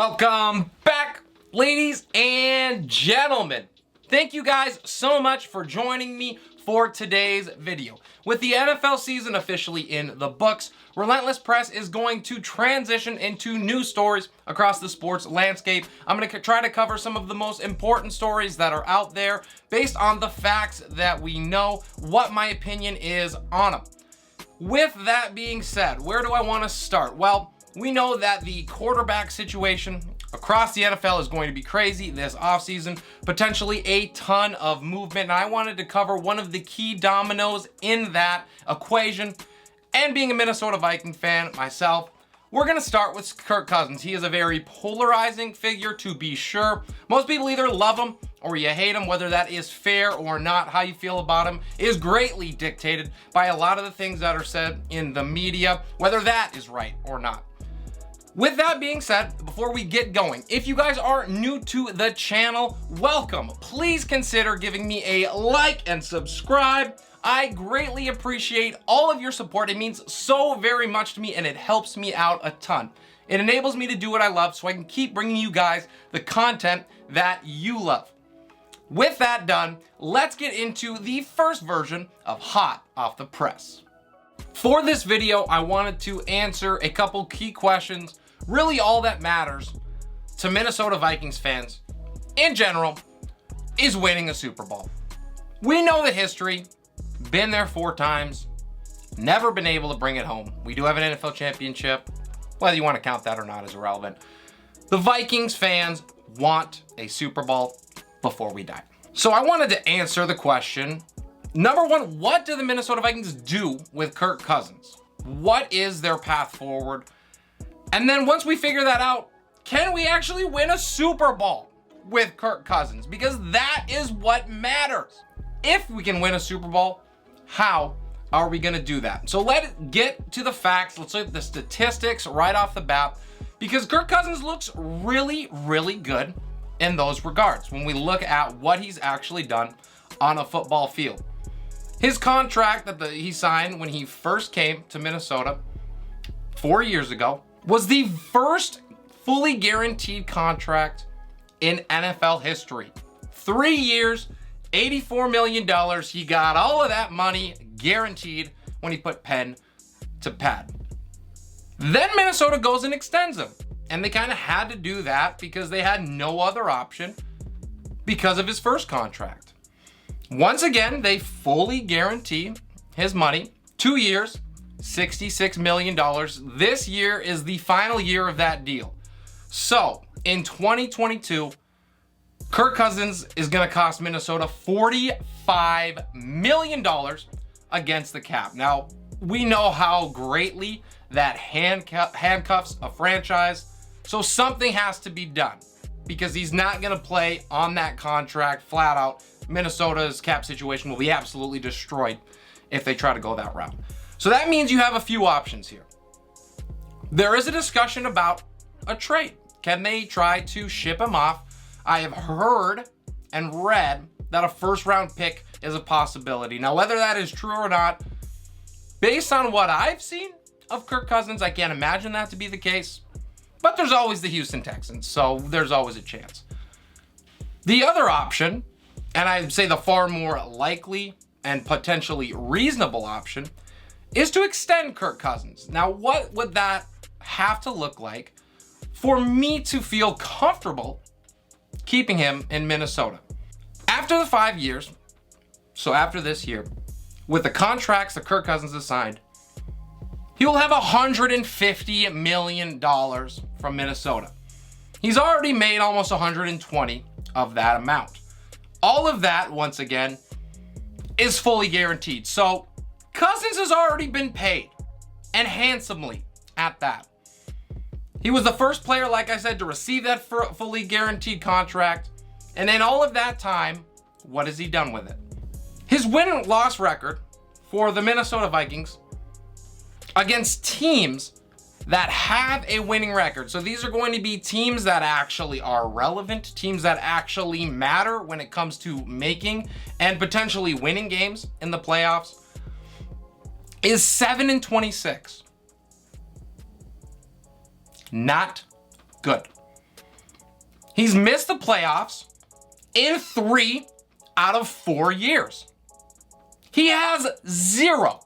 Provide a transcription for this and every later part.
Welcome back, ladies and gentlemen. Thank you guys so much for joining me for today's video. With the NFL season officially in the books, Relentless Press is going to transition into new stories across the sports landscape. I'm going to try to cover some of the most important stories that are out there based on the facts that we know, what my opinion is on them. With that being said, where do I want to start? Well, we know that the quarterback situation across the NFL is going to be crazy this offseason, potentially a ton of movement, and I wanted to cover one of the key dominoes in that equation. And being a Minnesota Viking fan myself, we're going to start with Kirk Cousins. He is a very polarizing figure, to be sure. Most people either love him or you hate him. Whether that is fair or not, how you feel about him is greatly dictated by a lot of the things that are said in the media, whether that is right or not. With that being said, before we get going, if you guys are new to the channel, welcome. Please consider giving me a like and subscribe. I greatly appreciate all of your support. It means so very much to me and it helps me out a ton. It enables me to do what I love so I can keep bringing you guys the content that you love. With that done, let's get into the first version of Hot Off the Press. For this video, I wanted to answer a couple key questions. Really all that matters to Minnesota Vikings fans in general is winning a Super Bowl. We know the history, been there 4 times, never been able to bring it home. We do have an NFL championship. Whether you want to count that or not is irrelevant. The Vikings fans want a Super Bowl before we die. So I wanted to answer the question, number one, what do the Minnesota Vikings do with Kirk Cousins? What is their path forward? And then once we figure that out, can we actually win a Super Bowl with Kirk Cousins? Because that is what matters. If we can win a Super Bowl, how are we going to do that? So let's get to the facts. Let's look at the statistics right off the bat, because Kirk Cousins looks really, really good in those regards when we look at what he's actually done on a football field. His contract that he signed when he first came to Minnesota 4 years ago was the first fully guaranteed contract in NFL history. 3 years, $84 million. He got all of that money guaranteed when he put pen to pad. Then Minnesota goes and extends him. And they kind of had to do that because they had no other option because of his first contract. Once again, they fully guarantee his money. 2 years, $66 million. This year is the final year of that deal. So in 2022, Kirk Cousins is going to cost Minnesota $45 million against the cap. Now, we know how greatly that handcuffs a franchise. So something has to be done because he's not going to play on that contract flat out. Minnesota's cap situation will be absolutely destroyed if they try to go that route. So that means you have a few options here. There is a discussion about a trade. Can they try to ship him off? I have heard and read that a first-round pick is a possibility. Now, whether that is true or not, based on what I've seen of Kirk Cousins, I can't imagine that to be the case. But there's always the Houston Texans, so there's always a chance. The other option, and I'd say the far more likely and potentially reasonable option, is to extend Kirk Cousins. Now, what would that have to look like for me to feel comfortable keeping him in Minnesota? After the 5 years, so after this year, with the contracts that Kirk Cousins has signed, he will have $150 million from Minnesota. He's already made almost 120 of that amount. All of that, once again, is fully guaranteed. So Cousins has already been paid, and handsomely at that. He was the first player, like I said, to receive that fully guaranteed contract. And in all of that time, what has he done with it? His win-loss record for the Minnesota Vikings against teams that have a winning record. So these are going to be teams that actually are relevant, teams that actually matter when it comes to making and potentially winning games in the playoffs, is 7-26. Not good. He's missed the playoffs in 3 out of 4 years. He has 0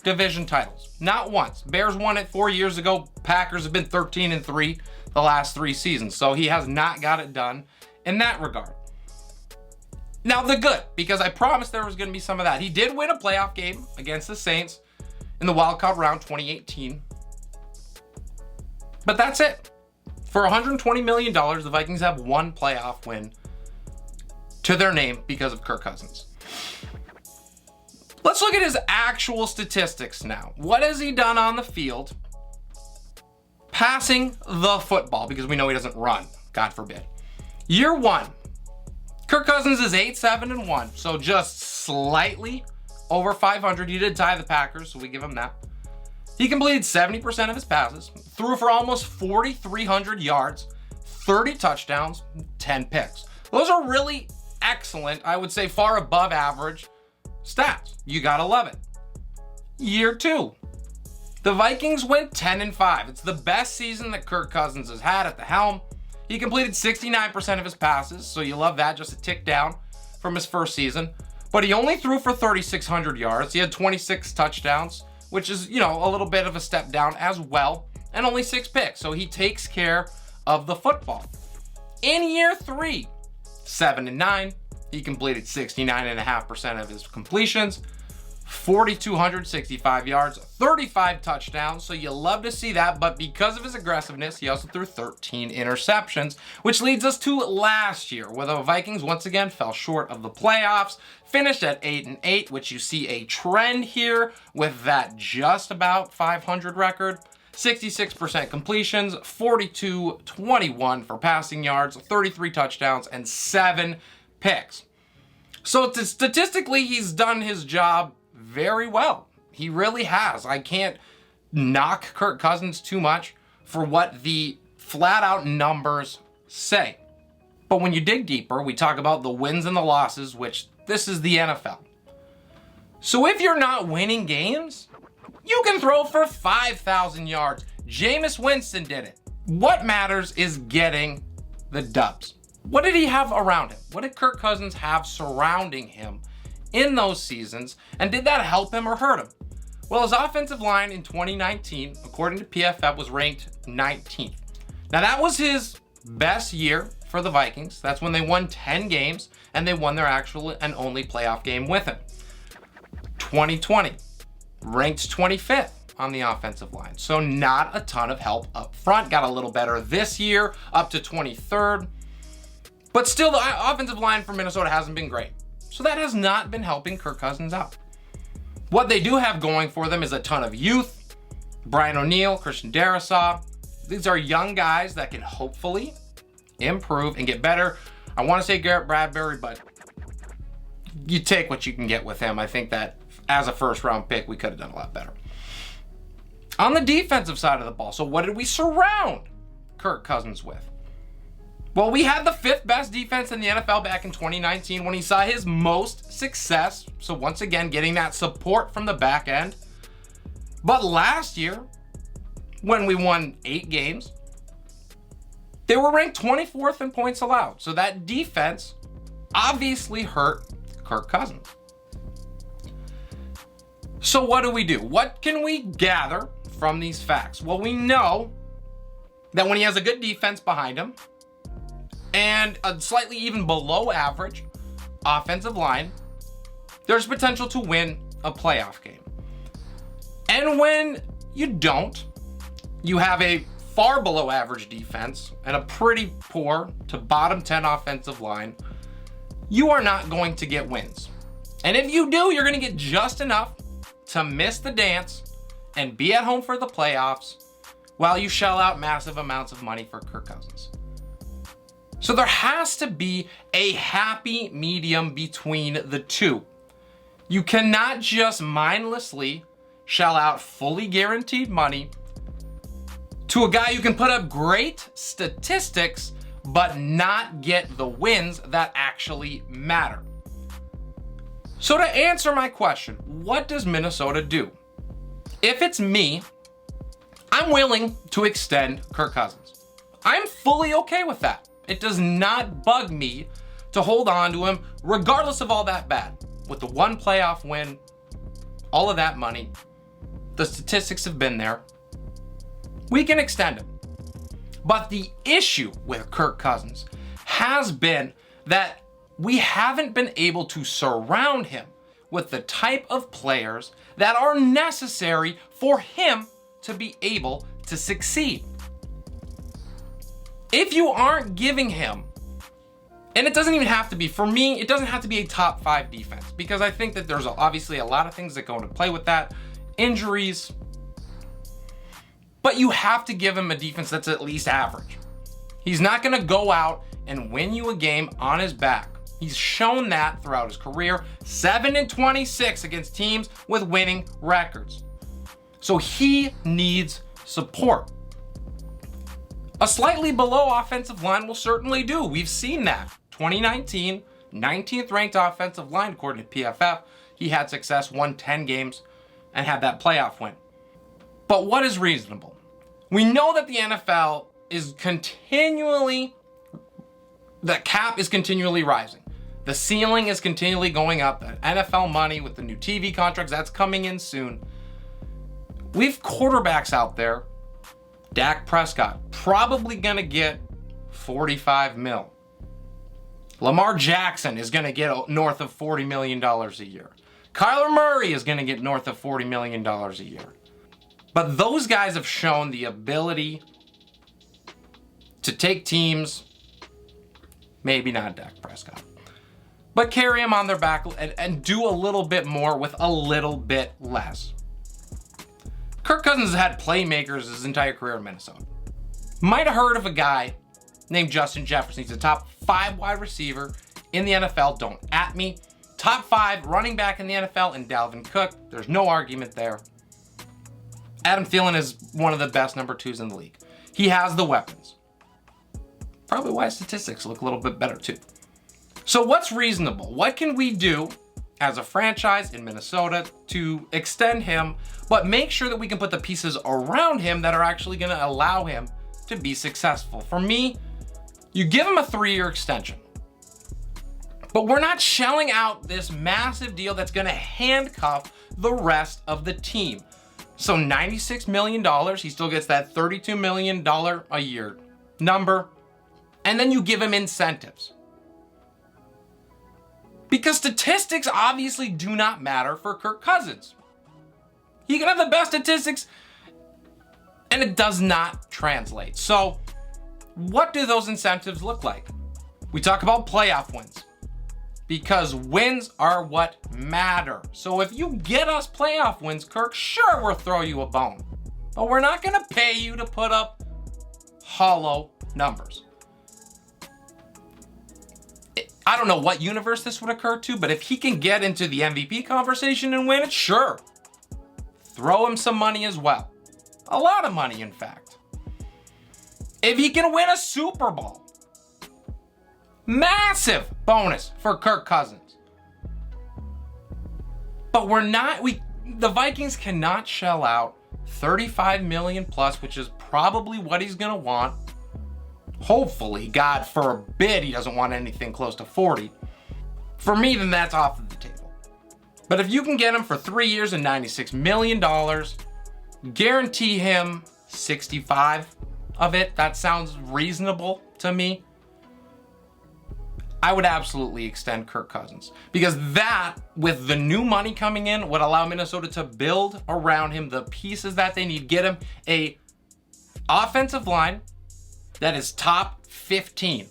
division titles, not once. Bears won it 4 years ago. Packers have been 13-3 the last 3 seasons, so he has not got it done in that regard. Now the good, because I promised there was going to be some of that. He did win a playoff game against the Saints in the wildcard round 2018. But that's it. For $120 million, the Vikings have 1 playoff win to their name because of Kirk Cousins. Let's look at his actual statistics now. What has he done on the field passing the football? Because we know he doesn't run, God forbid. Year 1, Kirk Cousins is 8-7-1, so just slightly over 500. He did tie the Packers, so we give him that. He completed 70% of his passes, threw for almost 4,300 yards, 30 touchdowns, 10 picks. Those are really excellent, I would say far above average stats. You gotta love it. Year 2, the Vikings went 10-5. It's the best season that Kirk Cousins has had at the helm. He completed 69% of his passes, so you love that, just a tick down from his first season. But he only threw for 3,600 yards. He had 26 touchdowns, which is, a little bit of a step down as well, and only 6 picks. So he takes care of the football. In year 3, 7-9, he completed 69.5% of his completions, 4,265 yards, 35 touchdowns. So you love to see that, but because of his aggressiveness, he also threw 13 interceptions, which leads us to last year, where the Vikings once again fell short of the playoffs, finished at 8-8, which you see a trend here with that just about 500 record. 66% completions, 42-21 for passing yards, 33 touchdowns, and 7 picks. So statistically, he's done his job very well. He really has. I can't knock Kirk Cousins too much for what the flat out numbers say. But when you dig deeper, we talk about the wins and the losses, which this is the NFL. So if you're not winning games, you can throw for 5,000 yards. Jameis Winston did it. What matters is getting the dubs. What did he have around him? What did Kirk Cousins have surrounding him in those seasons? And did that help him or hurt him? Well, his offensive line in 2019, according to PFF, was ranked 19th. Now that was his best year for the Vikings. That's when they won 10 games and they won their actual and only playoff game with him. 2020, ranked 25th on the offensive line. So not a ton of help up front. Got a little better this year, up to 23rd. But still, the offensive line for Minnesota hasn't been great. So that has not been helping Kirk Cousins out. What they do have going for them is a ton of youth. Brian O'Neill, Christian Darrisaw. These are young guys that can hopefully improve and get better. I want to say Garrett Bradbury, but you take what you can get with him. I think that as a first round pick, we could have done a lot better. On the defensive side of the ball, so what did we surround Kirk Cousins with? Well, we had the 5th best defense in the NFL back in 2019 when he saw his most success. So once again, getting that support from the back end. But last year, when we won 8 games, they were ranked 24th in points allowed. So that defense obviously hurt Kirk Cousins. So what do we do? What can we gather from these facts? Well, we know that when he has a good defense behind him, and a slightly even below average offensive line, there's potential to win a playoff game. And when you don't, you have a far below average defense and a pretty poor to bottom 10 offensive line, you are not going to get wins. And if you do, you're going to get just enough to miss the dance and be at home for the playoffs while you shell out massive amounts of money for Kirk Cousins. So there has to be a happy medium between the two. You cannot just mindlessly shell out fully guaranteed money to a guy who can put up great statistics but not get the wins that actually matter. So to answer my question, what does Minnesota do? If it's me, I'm willing to extend Kirk Cousins. I'm fully okay with that. It does not bug me to hold on to him, regardless of all that bad. With the one playoff win, all of that money, the statistics have been there. We can extend him. But the issue with Kirk Cousins has been that we haven't been able to surround him with the type of players that are necessary for him to be able to succeed. If you aren't giving him, and it doesn't even have to be, for me, it doesn't have to be a top 5 defense, because I think that there's obviously a lot of things that go into play with that, injuries, but you have to give him a defense that's at least average. He's not gonna go out and win you a game on his back. He's shown that throughout his career, 7-26 against teams with winning records. So he needs support. A slightly below offensive line will certainly do. We've seen that. 2019, 19th ranked offensive line according to PFF. He had success, won 10 games, and had that playoff win. But what is reasonable? We know that the NFL is continually, the cap is continually rising. The ceiling is continually going up. NFL money with the new TV contracts, that's coming in soon. We've quarterbacks out there. Dak Prescott, probably gonna get 45 mil. Lamar Jackson is gonna get north of $40 million a year. Kyler Murray is gonna get north of $40 million a year. But those guys have shown the ability to take teams, maybe not Dak Prescott, but carry them on their back and do a little bit more with a little bit less. Kirk Cousins has had playmakers his entire career in Minnesota. Might have heard of a guy named Justin Jefferson. He's a top 5 wide receiver in the NFL. Don't at me. Top 5 running back in the NFL in Dalvin Cook. There's no argument there. Adam Thielen is one of the best number 2s in the league. He has the weapons. Probably why his statistics look a little bit better too. So what's reasonable? What can we do as a franchise in Minnesota to extend him, but make sure that we can put the pieces around him that are actually going to allow him to be successful? For me, you give him a 3-year extension, but we're not shelling out this massive deal that's going to handcuff the rest of the team. So $96 million, he still gets that $32 million a year number, and then you give him incentives. Because statistics obviously do not matter for Kirk Cousins. He can have the best statistics, and it does not translate. So what do those incentives look like? We talk about playoff wins, because wins are what matter. So if you get us playoff wins, Kirk, sure, we'll throw you a bone, but we're not gonna pay you to put up hollow numbers. I don't know what universe this would occur to, but if he can get into the MVP conversation and win it, sure. Throw him some money as well. A lot of money, in fact. If he can win a Super Bowl, massive bonus for Kirk Cousins. But the Vikings cannot shell out $35 million plus, which is probably what he's gonna want. Hopefully, God forbid, he doesn't want anything close to 40. For me, then that's off of the table. But if you can get him for 3 years and $96 million, guarantee him 65 of it, that sounds reasonable to me. I would absolutely extend Kirk Cousins, because that, with the new money coming in, would allow Minnesota to build around him the pieces that they need. Get him a offensive line that is top 15.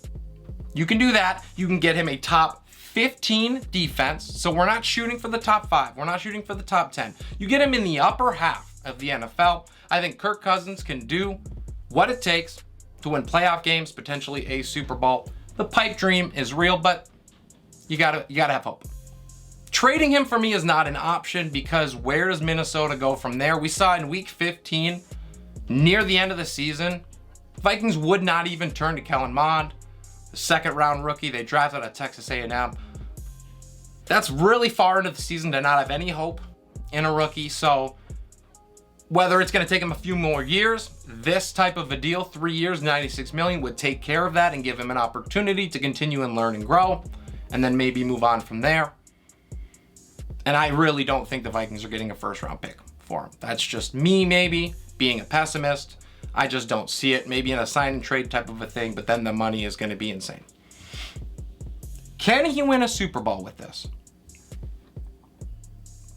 You can do that. You can get him a top 15 defense. So we're not shooting for the top 5. We're not shooting for the top 10. You get him in the upper half of the NFL. I think Kirk Cousins can do what it takes to win playoff games, potentially a Super Bowl. The pipe dream is real, but you gotta have hope. Trading him for me is not an option, because where does Minnesota go from there? We saw in week 15, near the end of the season, Vikings would not even turn to Kellen Mond, the 2nd round rookie they drafted at Texas A&M. That's really far into the season to not have any hope in a rookie. So Whether it's going to take him a few more years, this type of a deal, 3 years, 96 million, would take care of that and give him an opportunity to continue and learn and grow, and then maybe move on from there. And I really don't think the Vikings are getting a first-round pick for him. That's just me, maybe, being a pessimist. I just don't see it. Maybe in a sign and trade type of a thing, but then the money is going to be insane. Can he win a Super Bowl with this?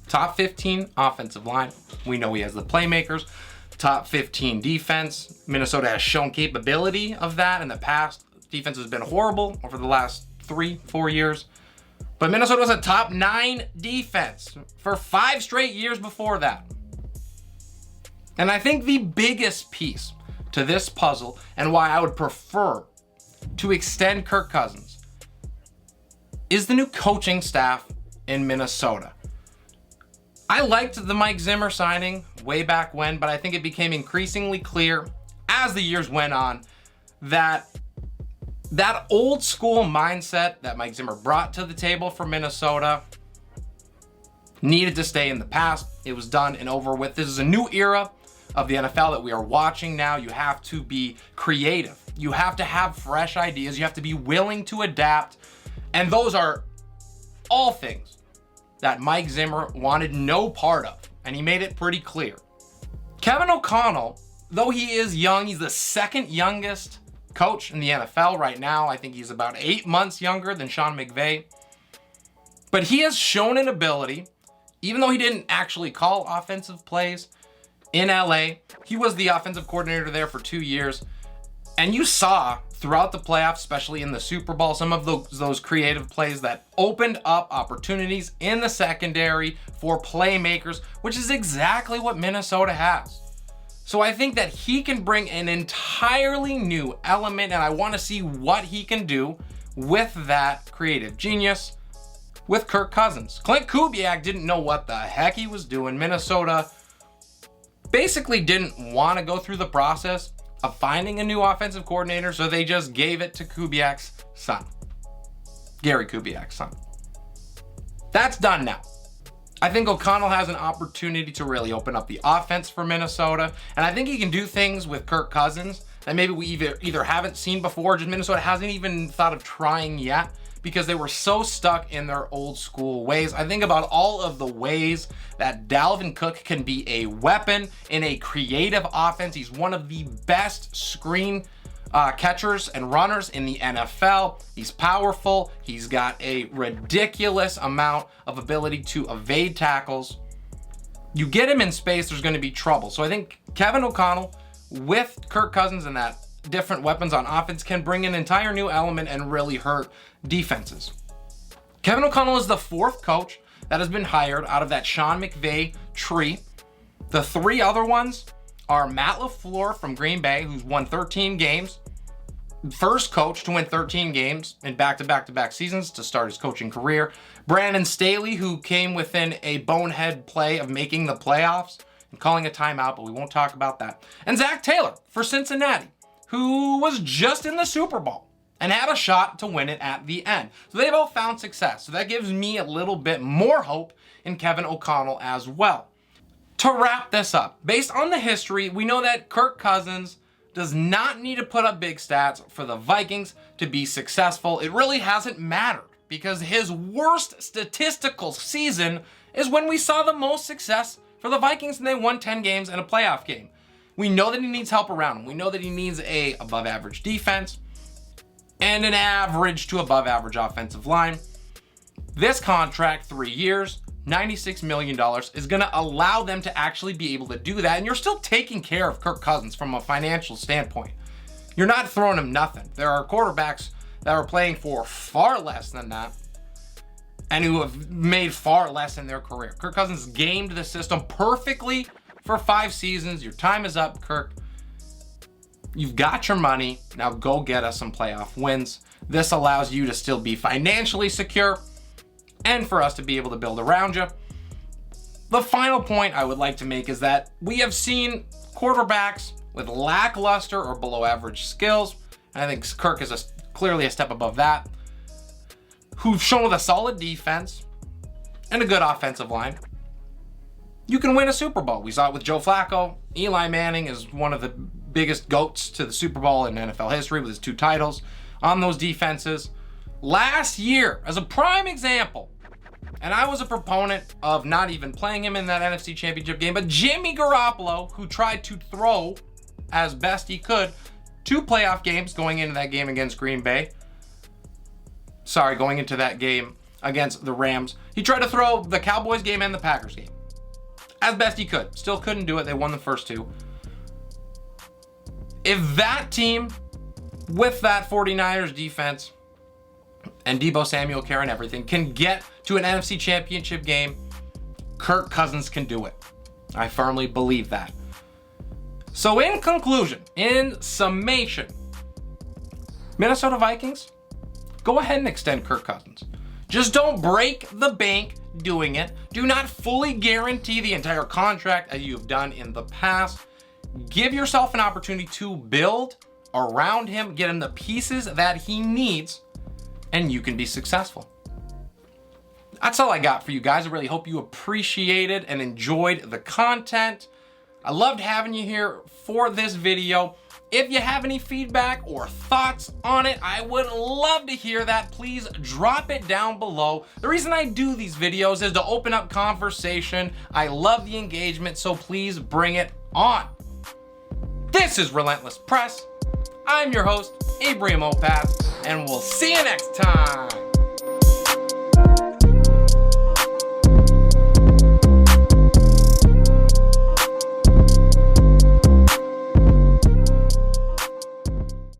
Top 15 offensive line. We know he has the playmakers. Top 15 defense. Minnesota has shown capability of that in the past. Defense has been horrible over the last 3-4 years. But Minnesota was a top 9 defense for 5 straight years before that. And I think the biggest piece to this puzzle, and why I would prefer to extend Kirk Cousins, is the new coaching staff in Minnesota. I liked the Mike Zimmer signing way back when, but I think it became increasingly clear as the years went on that old school mindset that Mike Zimmer brought to the table for Minnesota needed to stay in the past. It was done and over with. This is a new era of the NFL that we are watching now. You have to be creative. You have to have fresh ideas. You have to be willing to adapt. And those are all things that Mike Zimmer wanted no part of, and he made it pretty clear. Kevin O'Connell, though he is young, he's the second youngest coach in the NFL right now. I think he's about 8 months younger than Sean McVay. But he has shown an ability, even though he didn't actually call offensive plays in LA, he was the offensive coordinator there for 2 years. And you saw throughout the playoffs, especially in the Super Bowl, some of those creative plays that opened up opportunities in the secondary for playmakers, which is exactly what Minnesota has. So I think that he can bring an entirely new element, and I want to see what he can do with that creative genius with Kirk Cousins. Clint Kubiak didn't know what the heck he was doing. Minnesota basically didn't want to go through the process of finding a new offensive coordinator, so they just gave it to Kubiak's son, Gary Kubiak's son. That's done now. I think O'Connell has an opportunity to really open up the offense for Minnesota, and I think he can do things with Kirk Cousins that maybe we either haven't seen before, just Minnesota hasn't even thought of trying yet, because they were so stuck in their old school ways. I think about all of the ways that Dalvin Cook can be a weapon in a creative offense. He's one of the best screen catchers and runners in the NFL. He's powerful. He's got a ridiculous amount of ability to evade tackles. You get him in space, there's going to be trouble. So I think Kevin O'Connell with Kirk Cousins and that different weapons on offense can bring an entire new element and really hurt defenses. Kevin O'Connell is the 4th coach that has been hired out of that Sean McVay tree. The 3 other ones are Matt LaFleur from Green Bay, who's won 13 games. First coach to win 13 games in back-to-back-to-back seasons to start his coaching career. Brandon Staley, who came within a bonehead play of making the playoffs and calling a timeout, but we won't talk about that. And Zach Taylor for Cincinnati, who was just in the Super Bowl and had a shot to win it at the end. So they've all found success. So that gives me a little bit more hope in Kevin O'Connell as well. To wrap this up, based on the history, we know that Kirk Cousins does not need to put up big stats for the Vikings to be successful. It really hasn't mattered because his worst statistical season is when we saw the most success for the Vikings and they won 10 games in a playoff game. We know that he needs help around him. We know that he needs a above average defense and an average to above average offensive line. This contract, 3 years, $96 million, is going to allow them to actually be able to do that. And you're still taking care of Kirk Cousins from a financial standpoint. You're not throwing him nothing. There are quarterbacks that are playing for far less than that and who have made far less in their career. Kirk Cousins gamed the system perfectly for 5 seasons. Your time is up, Kirk. You've got your money. Now go get us some playoff wins. This allows you to still be financially secure and for us to be able to build around you. The final point I would like to make is that we have seen quarterbacks with lackluster or below average skills, and I think Kirk is clearly a step above that, who've shown with a solid defense and a good offensive line. you can win a Super Bowl. We saw it with Joe Flacco. Eli Manning is one of the biggest GOATs to the Super Bowl in NFL history with his 2 titles on those defenses. Last year, as a prime example, and I was a proponent of not even playing him in that NFC Championship game, but Jimmy Garoppolo, who tried to throw as best he could 2 playoff games going into that game against Green Bay. Going into that game against the Rams. He tried to throw the Cowboys game and the Packers game as best he could. Still couldn't do it. They won the first 2. If that team with that 49ers defense and Deebo Samuel carrying everything can get to an NFC Championship game, Kirk Cousins can do it. I firmly believe that. So in conclusion, in summation, Minnesota Vikings, go ahead and extend Kirk Cousins. Just don't break the bank doing it. Do not fully guarantee the entire contract as you've done in the past. Give yourself an opportunity to build around him, get him the pieces that he needs, and you can be successful. That's all I got for you guys. I really hope you appreciated and enjoyed the content. I loved having you here for this video. If you have any feedback or thoughts on it, I would love to hear that. Please drop it down below. The reason I do these videos is to open up conversation. I love the engagement, so please bring it on. This is Relentless Press. I'm your host, Abraham Opath, and we'll see you next time.